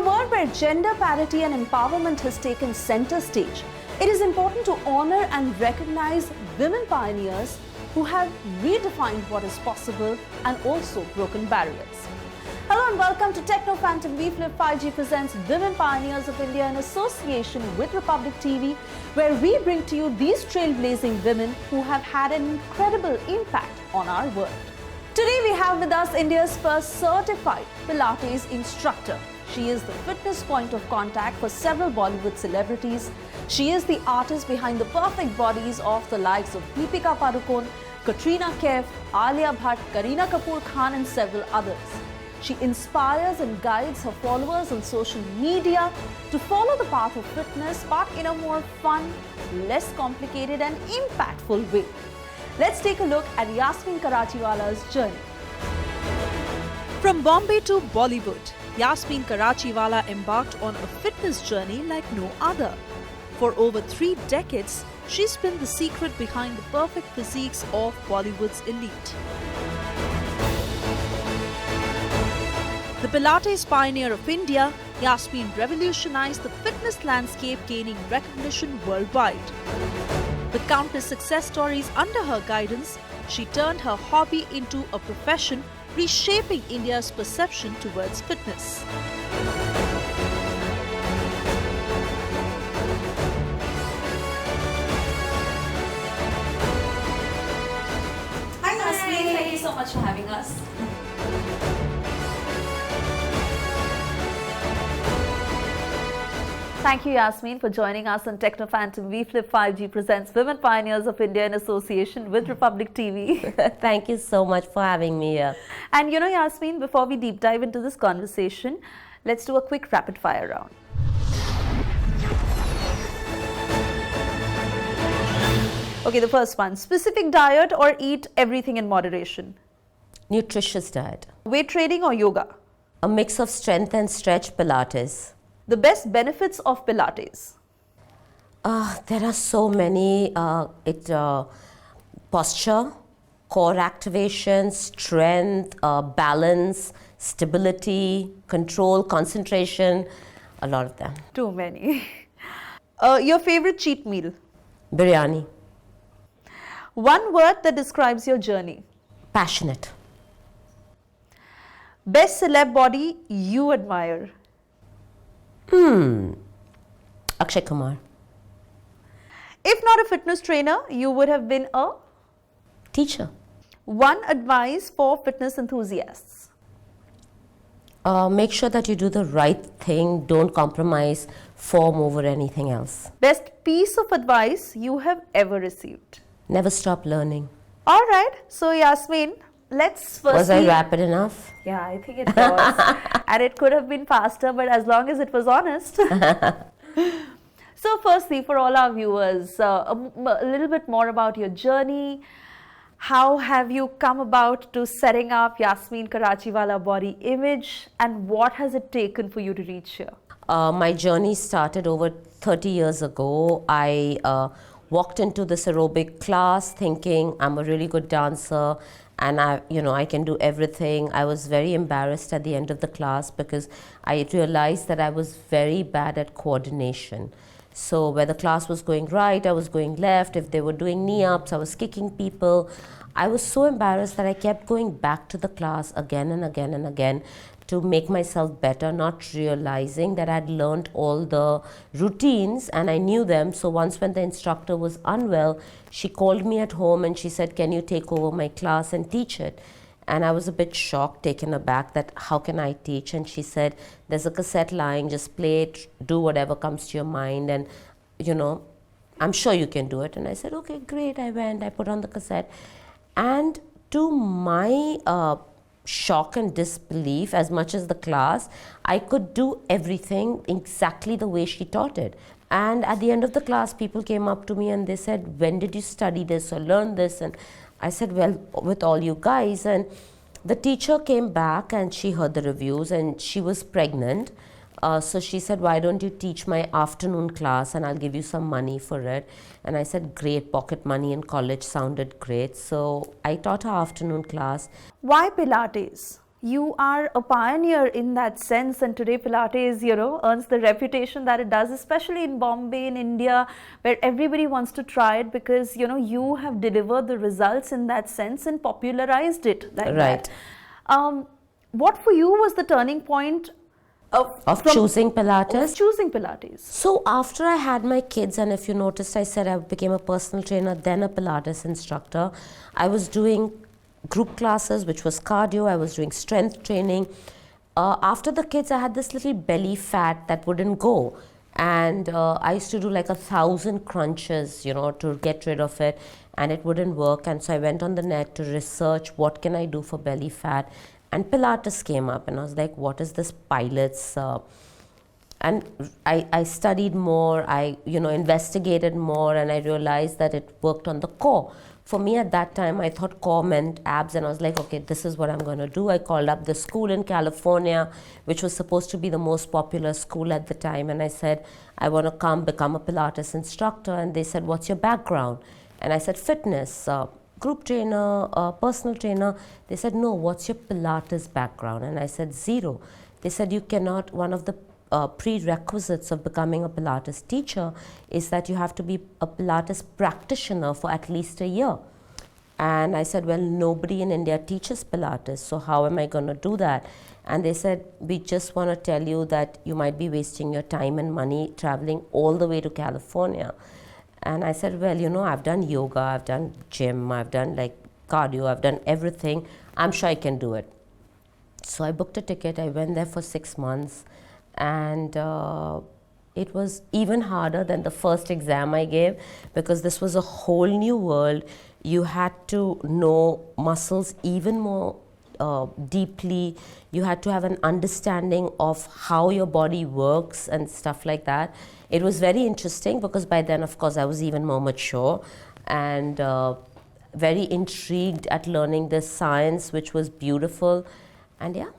a world where gender parity and empowerment has taken center stage, it is important to honor and recognize women pioneers who have redefined what is possible and also broken barriers. Hello and welcome to Tecno Phantom V-Flip 5G presents Women Pioneers of India in association with Republic TV, where we bring to you these trailblazing women who have had an incredible impact on our world. Today we have with us India's first certified Pilates instructor. She is the fitness point of contact for several Bollywood celebrities. She is the artist behind the perfect bodies of the likes of Deepika Padukone, Katrina Kaif, Alia Bhatt, Kareena Kapoor Khan and several others. She inspires and guides her followers on social media to follow the path of fitness, but in a more fun, less complicated and impactful way. Let's take a look at Yasmin Karachiwala's journey. From Bombay to Bollywood, Yasmin Karachiwala embarked on a fitness journey like no other. For over 3 decades, she's been the secret behind the perfect physiques of Bollywood's elite. The Pilates pioneer of India, Yasmin revolutionized the fitness landscape, gaining recognition worldwide. With countless success stories under her guidance, she turned her hobby into a profession, reshaping India's perception towards fitness. Hi Yasmin, thank you so much for having us. Thank you, Yasmin, for joining us on Tecno Phantom V-Flip 5G presents Women Pioneers of India in association with Republic TV. Thank you so much for having me here. And you know, Yasmin, before we deep dive into this conversation, let's do a quick rapid fire round. Okay, the first one. Specific diet or eat everything in moderation? Nutritious diet. Weight training or yoga? A mix of strength and stretch Pilates. The best benefits of Pilates? There are so many. Posture, core activation, strength, balance, stability, control, concentration, a lot of them. Too many. Your favorite cheat meal? Biryani. One word that describes your journey? Passionate. Best celeb body you admire? Akshay Kumar. If not a fitness trainer, you would have been a? Teacher. One advice for fitness enthusiasts? Make sure that you do the right thing. Don't compromise form over anything else. Best piece of advice you have ever received? Never stop learning. All right. So Yasmin, let's firstly... Was I rapid enough? Yeah, I think it was. And it could have been faster, but as long as it was honest. So firstly, for all our viewers, a little bit more about your journey. How have you come about to setting up Yasmin Karachiwala Body Image, and what has it taken for you to reach here? My journey started over 30 years ago. I walked into this aerobic class thinking I'm a really good dancer and I can do everything. I was very embarrassed at the end of the class because I realized that I was very bad at coordination. So where the class was going right, I was going left. If they were doing knee-ups, I was kicking people. I was so embarrassed that I kept going back to the class again and again and again to make myself better, not realizing that I'd learned all the routines and I knew them. So once when the instructor was unwell, she called me at home and she said, can you take over my class and teach it? And I was a bit shocked, taken aback that how can I teach? And she said, there's a cassette lying, just play it, do whatever comes to your mind and, I'm sure you can do it. And I said, okay, great. I went, I put on the cassette. And to my shock and disbelief, as much as the class, I could do everything exactly the way she taught it. And at the end of the class, people came up to me and they said, when did you study this or learn this? And I said, well, with all you guys. And the teacher came back and she heard the reviews and she was pregnant. So she said, why don't you teach my afternoon class and I'll give you some money for it. And I said, great, pocket money in college sounded great. So I taught her afternoon class. Why Pilates? You are a pioneer in that sense, and today Pilates, earns the reputation that it does, especially in Bombay, in India, where everybody wants to try it because, you have delivered the results in that sense and popularized it like Right. that. What for you was the turning point Of choosing of Pilates? choosing Pilates? So after I had my kids, and if you noticed, I said I became a personal trainer, then a Pilates instructor. I was doing group classes, which was cardio. I was doing strength training. After the kids, I had this little belly fat that wouldn't go. And I used to do like 1,000 crunches, to get rid of it, and it wouldn't work. And so I went on the net to research what can I do for belly fat. And Pilates came up, and I was like, what is this Pilates? And I studied more, I investigated more, and I realized that it worked on the core. For me at that time, I thought core meant abs, and I was like, okay, this is what I'm going to do. I called up the school in California, which was supposed to be the most popular school at the time, and I said, I want to come become a Pilates instructor. And they said, what's your background? And I said, fitness, group trainer, personal trainer. They said, no, what's your Pilates background? And I said, zero. They said, you cannot, one of the prerequisites of becoming a Pilates teacher is that you have to be a Pilates practitioner for at least a year. And I said, well, nobody in India teaches Pilates, so how am I going to do that? And they said, we just want to tell you that you might be wasting your time and money traveling all the way to California. And I said, well, I've done yoga, I've done gym, I've done like cardio, I've done everything. I'm sure I can do it. So I booked a ticket, I went there for 6 months. And it was even harder than the first exam I gave, because this was a whole new world. You had to know muscles even more deeply. You had to have an understanding of how your body works and stuff like that. It was very interesting because by then, of course, I was even more mature and very intrigued at learning this science, which was beautiful. And yeah,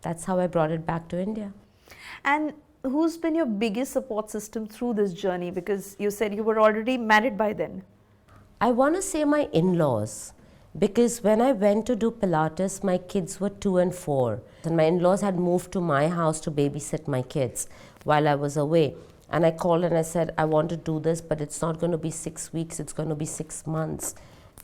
that's how I brought it back to India. And who's been your biggest support system through this journey? Because you said you were already married by then. I want to say my in-laws, because when I went to do Pilates, my kids were 2 and 4. And my in-laws had moved to my house to babysit my kids while I was away. And I called and I said, I want to do this, but it's not going to be 6 weeks, it's going to be 6 months.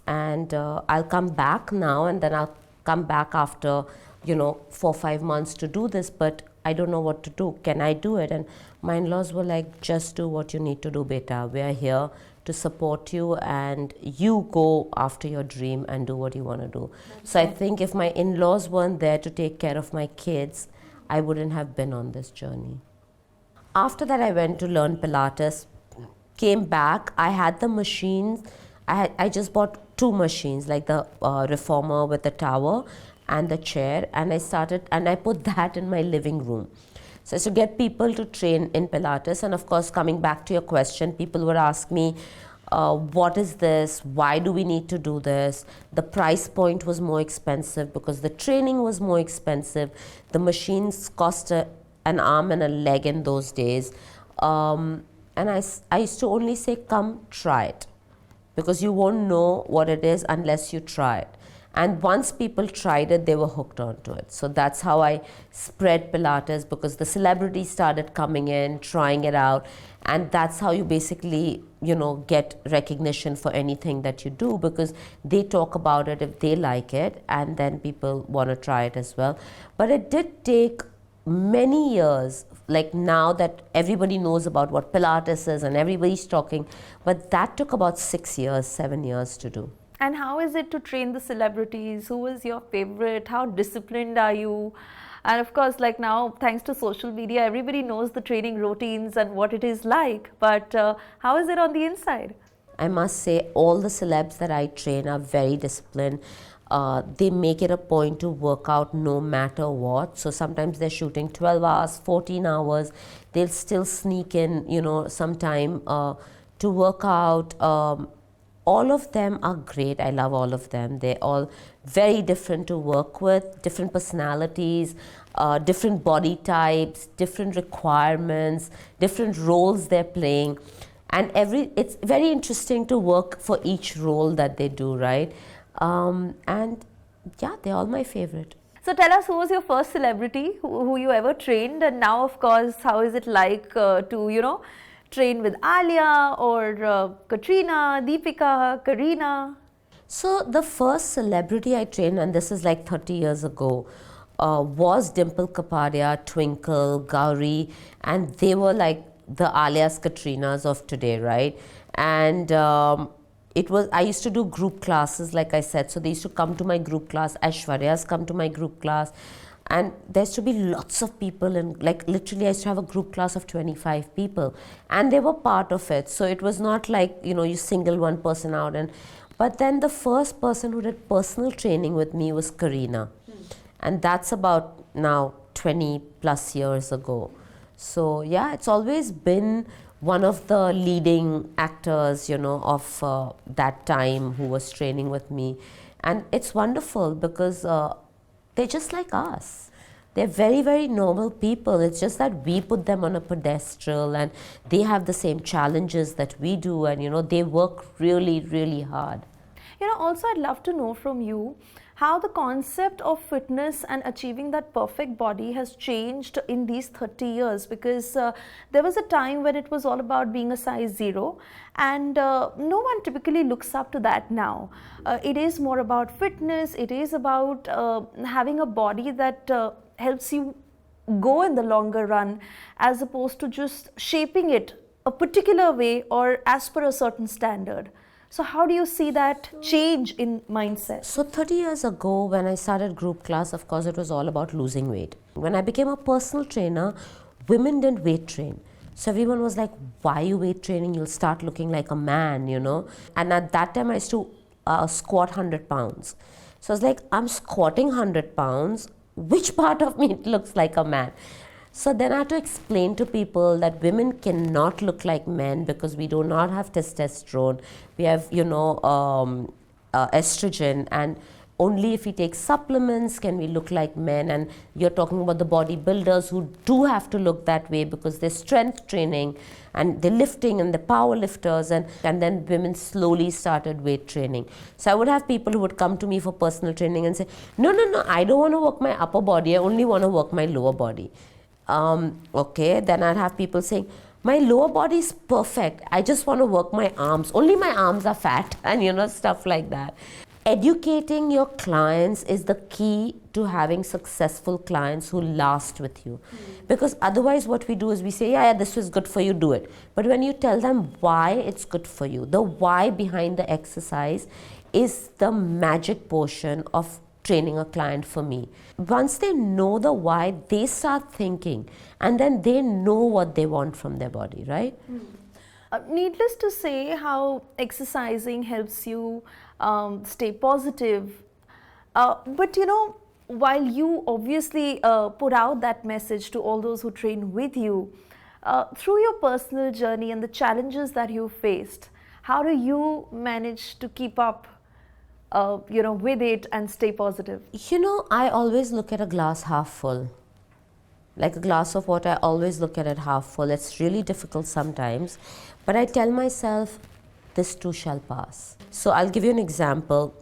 And I'll come back now, and then I'll come back after, 4 or 5 months to do this, but I don't know what to do. Can I do it? And my in-laws were like, just do what you need to do, beta. We are here to support you, and you go after your dream and do what you want to do. So I think if my in-laws weren't there to take care of my kids, I wouldn't have been on this journey. After that, I went to learn Pilates, came back, I had the machines. I just bought 2 machines, like the reformer with the tower and the chair, and I put that in my living room. So to get people to train in Pilates. And of course, coming back to your question, people would ask me, what is this? Why do we need to do this? The price point was more expensive because the training was more expensive. The machines cost an arm and a leg in those days. And I used to only say, come try it, because you won't know what it is unless you try it. And once people tried it, they were hooked onto it. So that's how I spread Pilates, because the celebrities started coming in, trying it out. And that's how you basically, get recognition for anything that you do, because they talk about it if they like it, and then people want to try it as well. But it did take many years, like now that everybody knows about what Pilates is and everybody's talking, but that took about 6 years, 7 years to do. And how is it to train the celebrities? Who is your favorite? How disciplined are you? And of course, like now, thanks to social media, everybody knows the training routines and what it is like. But how is it on the inside? I must say, all the celebs that I train are very disciplined. They make it a point to work out no matter what. So sometimes they're shooting 12 hours, 14 hours. They'll still sneak in, some time to work out. All of them are great. I love all of them. They're all very different to work with, different personalities, different body types, different requirements, different roles they're playing. And it's very interesting to work for each role that they do, right? And yeah, they're all my favorite. So tell us, who was your first celebrity who you ever trained, and now, of course, how is it like to train with Alia or Katrina, Deepika, Kareena? So the first celebrity I trained, and this is like 30 years ago, was Dimple Kapadia, Twinkle, Gauri, and they were like the alias Katrinas of today, right? And it was, I used to do group classes, like I said, so they used to come to my group class. Aishwarya's come to my group class, and there used to be lots of people, and like literally I used to have a group class of 25 people, and they were part of it. So it was not like, you single one person out. And but then the first person who did personal training with me was Kareena, and that's about now 20 plus years ago. So yeah, it's always been one of the leading actors, of that time, who was training with me. And it's wonderful because they're just like us. They're very, very normal people. It's just that we put them on a pedestal, and they have the same challenges that we do, and they work really, really hard. Also, I'd love to know from you how the concept of fitness and achieving that perfect body has changed in these 30 years, because there was a time when it was all about being a size 0, and no one typically looks up to that now. It is more about fitness, it is about having a body that helps you go in the longer run, as opposed to just shaping it a particular way or as per a certain standard. So how do you see that change in mindset? So 30 years ago, when I started group class, of course, it was all about losing weight. When I became a personal trainer, women didn't weight train. So everyone was like, why are you weight training? You'll start looking like a man, And at that time, I used to squat 100 pounds. So I was like, I'm squatting 100 pounds. Which part of me looks like a man? So then I had to explain to people that women cannot look like men because we do not have testosterone. We have, estrogen, and only if we take supplements can we look like men. And you're talking about the bodybuilders who do have to look that way because they're strength training and they're lifting and the power lifters, and then women slowly started weight training. So I would have people who would come to me for personal training and say, no, I don't want to work my upper body, I only want to work my lower body. Okay, then I'd have people saying, my lower body is perfect, I just want to work my arms, only my arms are fat, and stuff like that. Educating your clients is the key to having successful clients who last with you. Because otherwise what we do is we say, yeah, this is good for you, do it. But when you tell them why it's good for you, the why behind the exercise is the magic portion of training a client for me. Once they know the why, they start thinking, and then they know what they want from their body, right? Needless to say, how exercising helps you stay positive. But while you obviously put out that message to all those who train with you, through your personal journey and the challenges that you faced, how do you manage to keep up with it and stay positive? I always look at a glass half full. Like a glass of water, I always look at it half full. It's really difficult sometimes, but I tell myself, this too shall pass. So I'll give you an example.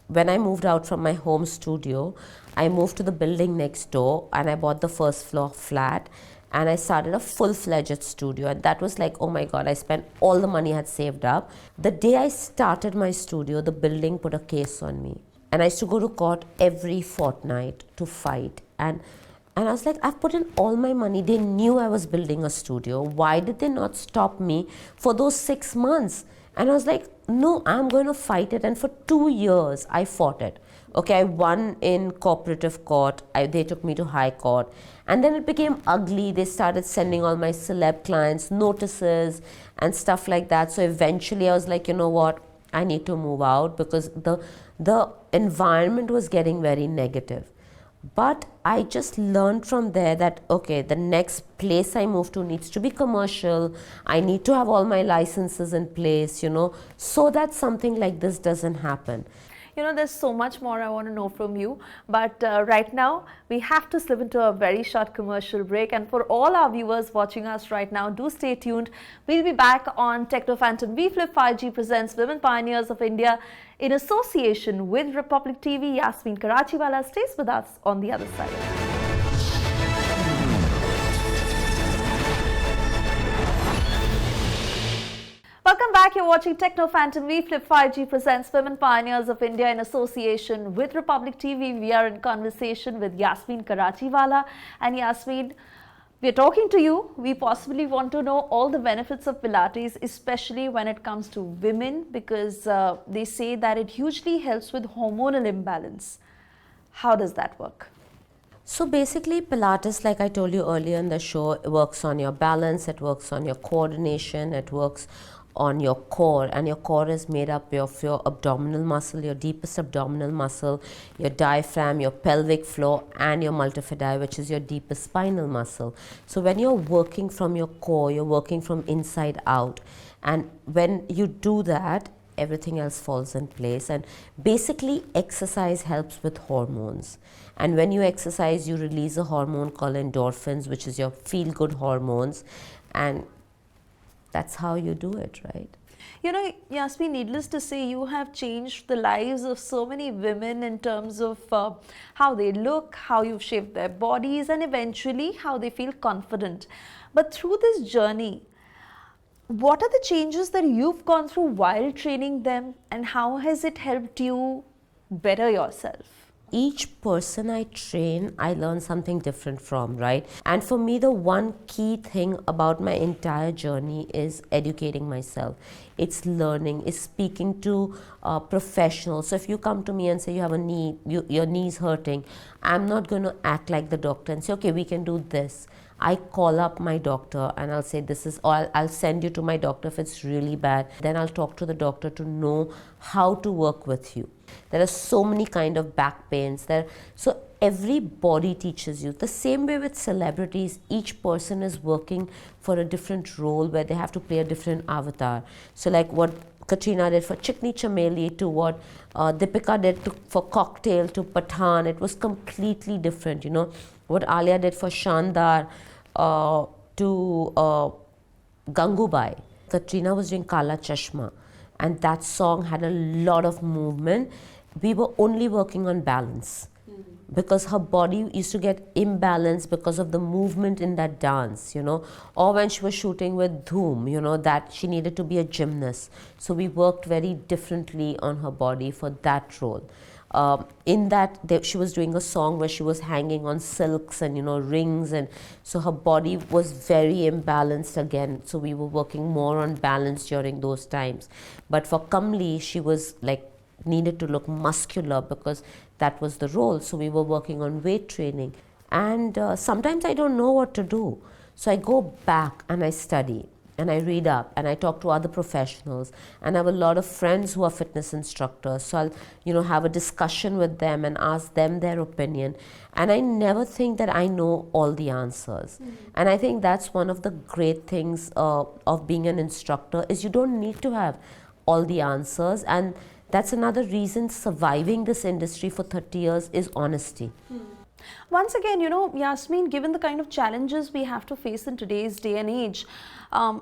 When I moved out from my home studio, I moved to the building next door and I bought the first floor flat, and I started a full-fledged studio, and that was like, oh my God, I spent all the money I had saved up. The day I started my studio, the building put a case on me, and I used to go to court every fortnight to fight, and I was like, I've put in all my money. They knew I was building a studio. Why did they not stop me for those 6 months? And I was like, no, I'm going to fight it. And for 2 years, I fought it. Okay, I won in cooperative court. They took me to high court. And then it became ugly. They started sending all my celeb clients notices and stuff like that. So eventually I was like, you know what? I need to move out because the environment was getting very negative. But I just learned from there that, okay, the next place I move to needs to be commercial. I need to have all my licenses in place, so that something like this doesn't happen. There's so much more I want to know from you. But right now, we have to slip into a very short commercial break. And for all our viewers watching us right now, do stay tuned. We'll be back on Tecno Phantom V Flip 5G presents Women Pioneers of India in association with Republic TV. Yasmin Karachiwala stays with us on the other side. Welcome back. You're watching Tecno Phantom V Flip 5G presents Women Pioneers of India in association with Republic TV. We are in conversation with Yasmin Karachiwala. And Yasmin, we're talking to you. We possibly want to know all the benefits of Pilates, especially when it comes to women, because they say that it hugely helps with hormonal imbalance. How does that work? So basically, Pilates, like I told you earlier in the show, it works on your balance, it works on your coordination, it works on your core, and your core is made up of your abdominal muscle, your deepest abdominal muscle, your diaphragm, your pelvic floor, and your multifidi, which is your deepest spinal muscle. So when you're working from your core, you're working from inside out, and when you do that, everything else falls in place. And basically, exercise helps with hormones, and when you exercise, you release a hormone called endorphins, which is your feel-good hormones, and that's how you do it, right? Yasmin, needless to say, you have changed the lives of so many women in terms of how they look, how you've shaped their bodies, and eventually how they feel confident. But through this journey, what are the changes that you've gone through while training them, and how has it helped you better yourself? Each person I train, I learn something different from, right? And for me, the one key thing about my entire journey is educating myself. It's learning, it's speaking to professionals. So if you come to me and say you have a knee, your knee's hurting, I'm not going to act like the doctor and say, okay, we can do this. I call up my doctor and I'll say this is all. I'll send you to my doctor if it's really bad. Then I'll talk to the doctor to know how to work with you. There are so many kind of back pains there. So every body teaches you. The same way with celebrities, each person is working for a different role where they have to play a different avatar. So like what Katrina did for Chikni Chameli to what Deepika did for Cocktail to Pathan, it was completely different, What Alia did for Shandar to Gangubai. Katrina was doing Kala Chashma, and that song had a lot of movement. We were only working on balance because her body used to get imbalanced because of the movement in that dance, or when she was shooting with Dhoom, that she needed to be a gymnast. So we worked very differently on her body for that role. In that, she was doing a song where she was hanging on silks and rings, and so her body was very imbalanced again. So we were working more on balance during those times. But for Kamli, she was needed to look muscular because that was the role. So we were working on weight training, and sometimes I don't know what to do. So I go back and I study. And I read up and I talk to other professionals, and I have a lot of friends who are fitness instructors. So I'll, have a discussion with them and ask them their opinion. And I never think that I know all the answers. And I think that's one of the great things of being an instructor is you don't need to have all the answers. And that's another reason surviving this industry for 30 years is honesty. Once again, Yasmin, given the kind of challenges we have to face in today's day and age,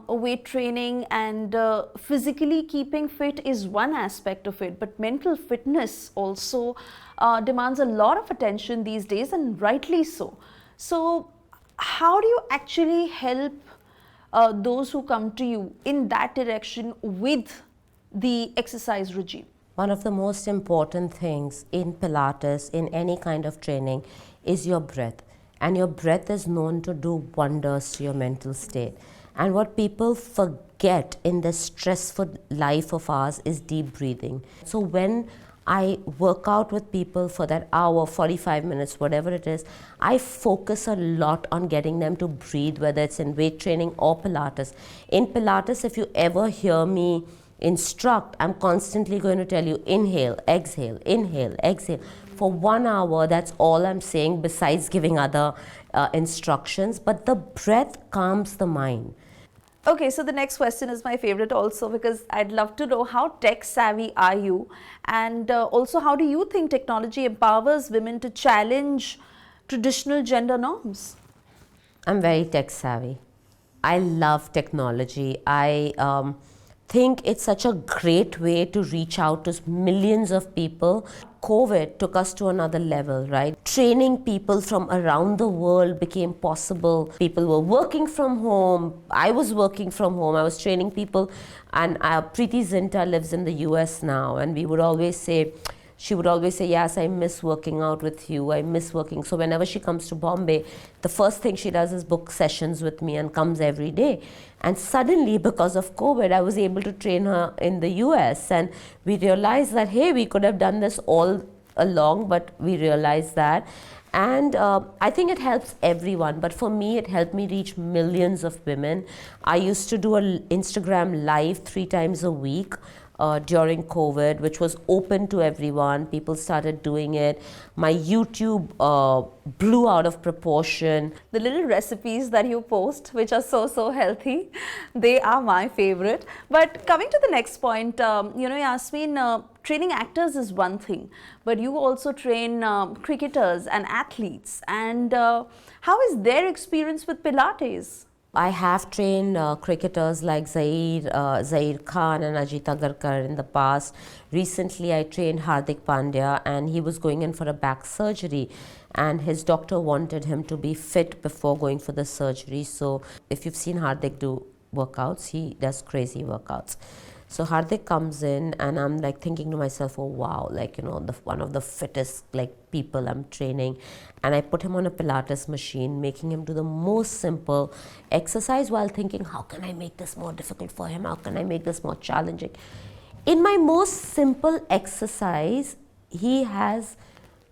weight training and physically keeping fit is one aspect of it, but mental fitness also demands a lot of attention these days, and rightly so. So how do you actually help those who come to you in that direction with the exercise regime? One of the most important things in Pilates, in any kind of training, is your breath. And your breath is known to do wonders to your mental state. And what people forget in this stressful life of ours is deep breathing. So when I work out with people for that hour, 45 minutes, whatever it is, I focus a lot on getting them to breathe, whether it's in weight training or Pilates. In Pilates, if you ever hear me instruct, I'm constantly going to tell you inhale, exhale, exhale. For 1 hour, that's all I'm saying besides giving other instructions. But the breath calms the mind. Okay, so the next question is my favorite also, because I'd love to know how tech savvy are you, and also how do you think technology empowers women to challenge traditional gender norms? I'm very tech savvy. I love technology. I think it's such a great way to reach out to millions of people. COVID took us to another level, right? Training people from around the world became possible. People were working from home. I was working from home. I was training people. And Preeti Zinta lives in the US now. And she would always say, yes, I miss working out with you. I miss working. So whenever she comes to Bombay, the first thing she does is book sessions with me and comes every day. And suddenly, because of COVID, I was able to train her in the US. And we realized that, hey, we could have done this all along, but we realized that. And I think it helps everyone. But for me, it helped me reach millions of women. I used to do an Instagram live 3 times a week. During COVID, which was open to everyone. People started doing it. My YouTube blew out of proportion. The little recipes that you post, which are so healthy, they are my favorite. But coming to the next point, Yasmin, training actors is one thing, but you also train cricketers and athletes. And how is their experience with Pilates? I have trained cricketers like Zair Khan and Ajit Agarkar in the past. Recently, I trained Hardik Pandya, and he was going in for a back surgery, and his doctor wanted him to be fit before going for the surgery. So if you've seen Hardik do workouts, he does crazy workouts. So Hardik comes in, and I'm like thinking to myself, oh wow, like, one of the fittest people I'm training. And I put him on a Pilates machine, making him do the most simple exercise while thinking, how can I make this more difficult for him? How can I make this more challenging? In my most simple exercise, he has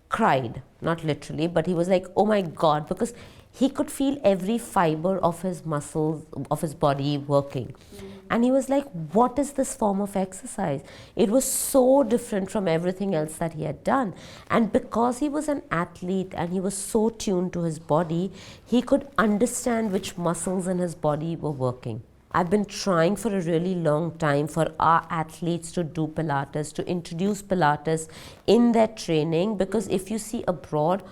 cried, not literally, but he was like, oh my God, because he could feel every fiber of his muscles, of his body working. And he was like, what is this form of exercise? It was so different from everything else that he had done. And because he was an athlete and he was so tuned to his body, he could understand which muscles in his body were working. I've been trying for a really long time for our athletes to do Pilates, to introduce Pilates in their training, because if you see abroad,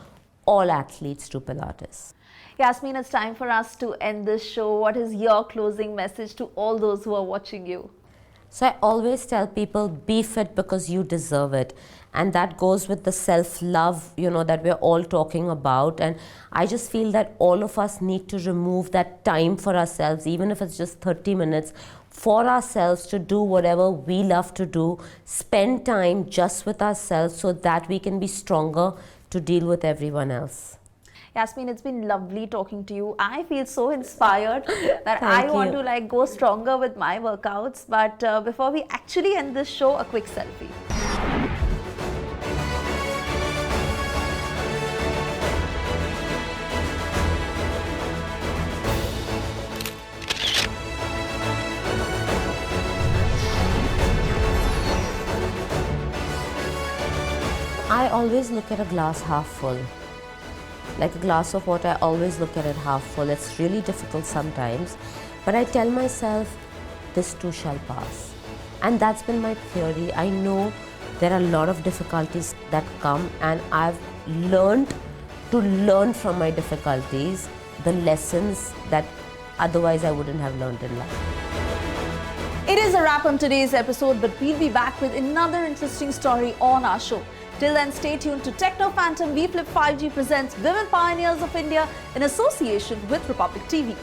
all athletes do Pilates. Yasmin, it's time for us to end this show. What is your closing message to all those who are watching you? So I always tell people, be fit because you deserve it. And that goes with the self-love, that we're all talking about. And I just feel that all of us need to remove that time for ourselves, even if it's just 30 minutes, for ourselves to do whatever we love to do. Spend time just with ourselves so that we can be stronger to deal with everyone else. Yasmin, it's been lovely talking to you. I feel so inspired that I want to go stronger with my workouts. But before we actually end this show, a quick selfie. I always look at a glass half full. Like a glass of water, I always look at it half full. It's really difficult sometimes, but I tell myself, this too shall pass. And that's been my theory. I know there are a lot of difficulties that come, and I've learned to learn from my difficulties, the lessons that otherwise I wouldn't have learned in life. It is a wrap on today's episode, but we'll be back with another interesting story on our show. Till then, stay tuned to Tecno Phantom V Flip 5G presents Women Pioneers of India in association with Republic TV.